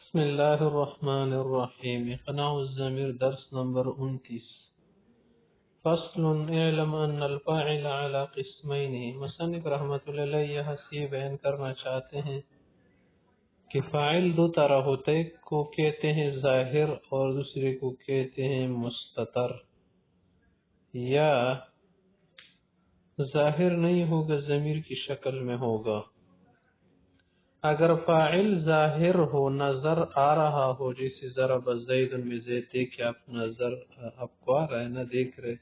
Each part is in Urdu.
بسم الله الرحمن الرحيم. قناع الزمير درس نمبر 29. فصل اعلم ان الفاعل على قسمين. مصنف رحمت اللہ علیہ یہاں سے بیان کرنا چاہتے ہیں کہ فاعل دو طرح ہوتے ہیں، کو کہتے ہیں ظاہر اور دوسرے کو کہتے ہیں مستتر. یا ظاہر نہیں ہوگا، ضمیر کی شکل میں ہوگا. اگر فاعل ظاہر ہو، نظر آ رہا ہو، جیسے ضرب زید میں زید دیکھے آپ نظر آپ کو آ رہا ہے نا، دیکھ رہے.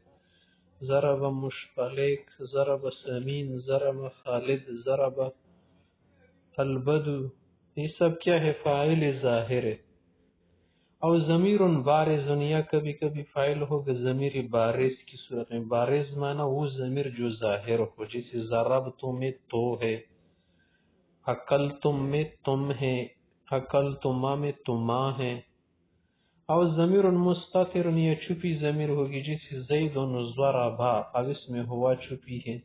ضرب مشفلق، ضرب سمین، ضرب خالد، ضرب البدو، یہ سب کیا ہے؟ فاعل ظاہر ہے. اور ضمیر بارز، یا کبھی کبھی فاعل ہوگا ضمیر بارز کی صورت میں. بارز مانا وہ ضمیر جو ظاہر ہو، جیسے ضربتم میں تو ہے، اکلتم میں تم ہے، اکلتما میں تما ہے. اور ضمیر مستتر، یہ چھپی ضمیر ہوگی، جیسے زید ضربا، اب اس میں ہوا چھپی ہے،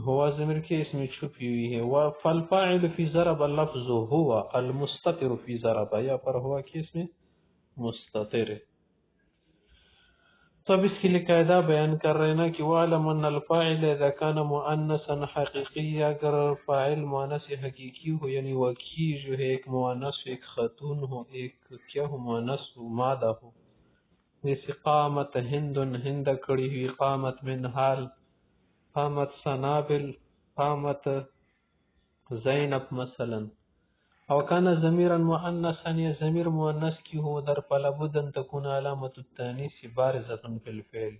ہوا ضمیر کے اس میں چھپی ہوئی ہے. فالفاعل فی ضرب لفظ ہوا، المستتر فی ضربا، یا پر ہوا کہ اس میں مستتر ہے. تو اب اس کے لیے قاعدہ بیان کر رہے ہیں نا کہ وَعْلَمْ أَنَّ الْفَاعِلَ إِذَا كَانَ مُؤَنَّثًا حَقِيقِيًّا، اگر فاعل مؤنث حقیقی ہو، یعنی وکی جو ہے ایک مؤنث ہو، ایک خاتون ہو، ایک کیا ہو؟ مؤنث ہو، مادہ ہو. جیسے قامت ہند، ہند کھڑی ہوئی، قامت منہال، قامت سنابل، قامت زینب مثلا. او کان ضمیرا مؤنثا، یا ضمیر مؤنث کی ہو در، فلا بد ان تكون علامت التانیث بارزۃ فی الفعل،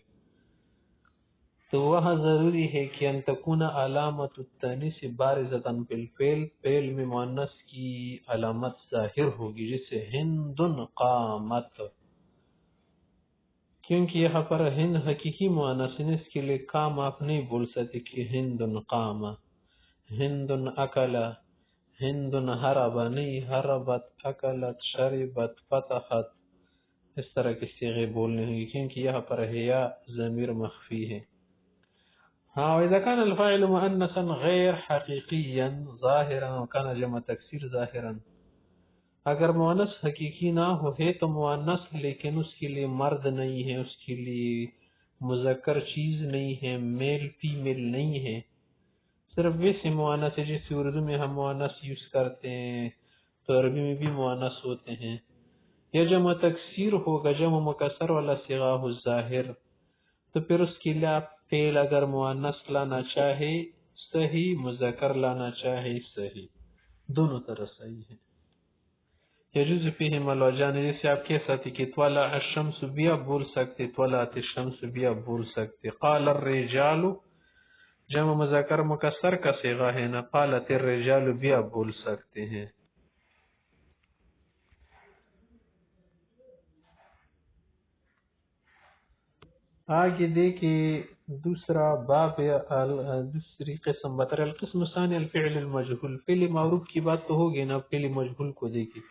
تو وہاں ضروری ہے کہ ان تکون علامت التانیث بارزۃ فی الفعل، فعل میں مؤنث کی علامت ظاہر ہوگی، جسے ہند قامت، کیونکہ یہاں پر ہند حقیقی مؤنث ہے، اس کے لیے کام آپ نہیں بول سکتے کہ ہند قام، ہند اکل، ہند حرب، نہیں، حربت، اکلت، شربت، فتحت، اس طرح کی صیغے بولنے ہوگی، کیونکہ یہاں پر یا ضمیر مخفی ہے. ہاں، وَإِذَا كَانَ الْفَاعِلُ مُؤَنَّثًا غَيْرَ حَقِيقِيًّا ظَاهِرًا وَكَانَ جمع تکسیر ظاہراً، اگر مؤنث حقیقی نہ ہو، ہے تو مؤنث لیکن اس کے لیے مرد نہیں ہے، اس کے لیے مذکر چیز نہیں ہے، میل فیمیل نہیں ہے، صرف ویسے مؤنث ہے جیسے اردو میں ہم مؤنث یوز کرتے ہیں تو عربی میں بھی مؤنث ہوتے ہیں. یا جمع تکسیر ہوگا، جمع مکسر والا صیغہ ہو ظاہر، تو پھر اس کے لیے آپ فعل اگر مؤنث لانا چاہے صحیح، مذکر لانا چاہے صحیح، دونوں طرح صحیح ہے. یجوز فیہما الوجہان، جیسے آپ کہہ سکتے کہ طلع الشمس بھی آپ بول سکتے، طلعت الشمس بھی آپ بول سکتے. قال الرجال جمع مذکر مکسر کا صیغہ ہے نا، قالت الرجال بھی آپ بول سکتے ہیں. آگے دیکھیں دوسرا باب، دوسری قسم بتا رہے. القسم الثانی الفعل المجهول، فعل معروف کی بات تو ہوگی نا، فعل مجهول کو دیکھیں.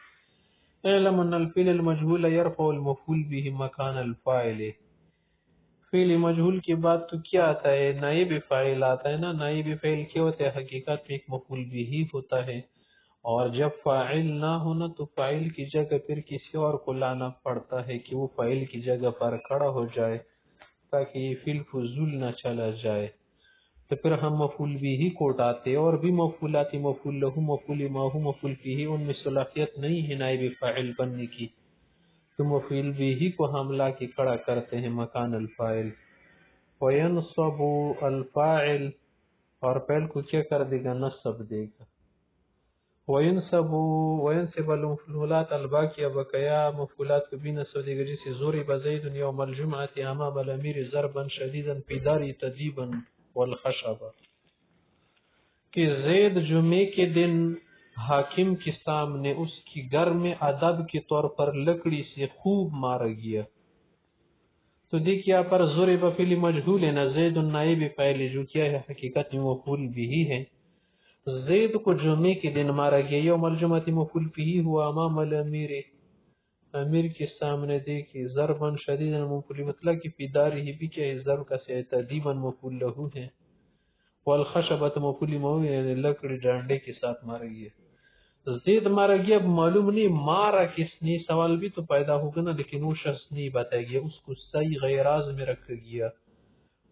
اعلم ان الفعل المجهول يرفع المفعول به مکان الفاعل. فعل مجهول کی بات تو کیا آتا ہے؟ نائب فاعل آتا ہے نا. نائب فاعل کیا ہوتا ہے؟ حقیقت میں ایک مفعول به ہوتا ہے، اور جب فاعل نہ ہونا تو فاعل کی جگہ پھر کسی اور کو لانا پڑتا ہے کہ وہ فاعل کی جگہ پر کھڑا ہو جائے تاکہ یہ فعل فضول نہ چلا جائے. تو پھر ہم مفعول به کو اٹھاتے، اور بھی مفعولاتی، مفعول له، مفعول ما، مفعول به، ان میں صلاحیت نہیں ہے نائب فاعل بننے کی، تو مفعول به کو ہم لا کے کھڑا کرتے ہیں مکان الفاعل. وینصب الفاعل، اور فعل کو کیا کر دے گا؟ نصب دے گا. وینصب المفعولات الباقیہ، بقایا مفعولات کو بھی نصب دے گا، جیسے ضرب زید یوم الجمعۃ امام الامیر ضربا شدیدا فی داری تدیبا والخشبہ، کہ زید جمعے کے دن حاکم کے سامنے اس کی گھر میں ادب کے طور پر لکڑی سے خوب مارا گیا. تو دیکھیے یہاں پر ضرب فعل مجہول ہے نا، زید نائب فاعل جو کیا ہے حقیقت میں مفعول بھی ہے. زید کو جمعے کے دن مارا گیا، یوم الجمعہ مفعول بھی ہوا، امام الامیر، امیر کے سامنے. دیکھیے ضربا شدیدا مفعول مطلق کی فی دارہ بھی کیا ہے؟ ضرب کا سے تدیبا مفعول له ہے، والخشبۃ مفعول مو، یعنی لکڑی ڈانڈے کے ساتھ مارا گیا. زید مارا گیا اب معلوم نہیں مارا کس نے، سوال بھی تو پیدا ہوگا نا، لیکن وہ شخص نہیں بتایا گیا، اس کو صحیح غیراز میں رکھا گیا،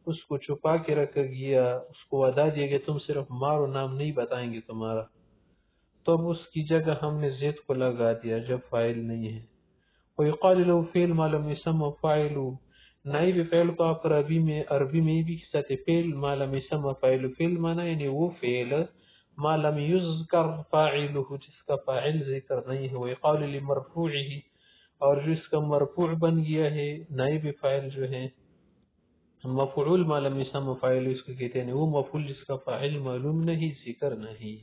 اس کو چھپا کے رکھا گیا، اس کو وعدہ دیا گیا تم صرف مارو، نام نہیں بتائیں گے تمہارا، تو اب اس کی جگہ ہم نے زید کو لگا دیا جب فاعل نہیں ہے۔ وَيُقَالُ لَهُ فِعْلٌ مَا لَمْ يُسَمَّ فَاعِلُهُ، نائب فعل کو آپ عربی میں بھی کہتے فعل ما لم يسمى فاعل، فعل مانا یعنی وہ فعل ما لم یذکر فاعلہ جس کا فاعل ذکر نہیں ہے، وَيُقَالُ لِمَرْفُوعِهِ اور جس کا مرفوع بن گیا ہے نائب فاعل جو ہے، مفعول ما لم يسمى فاعل اس کو کہتے ہیں، وہ مفعول جس کا فاعل معلوم نہیں ذکر نہیں۔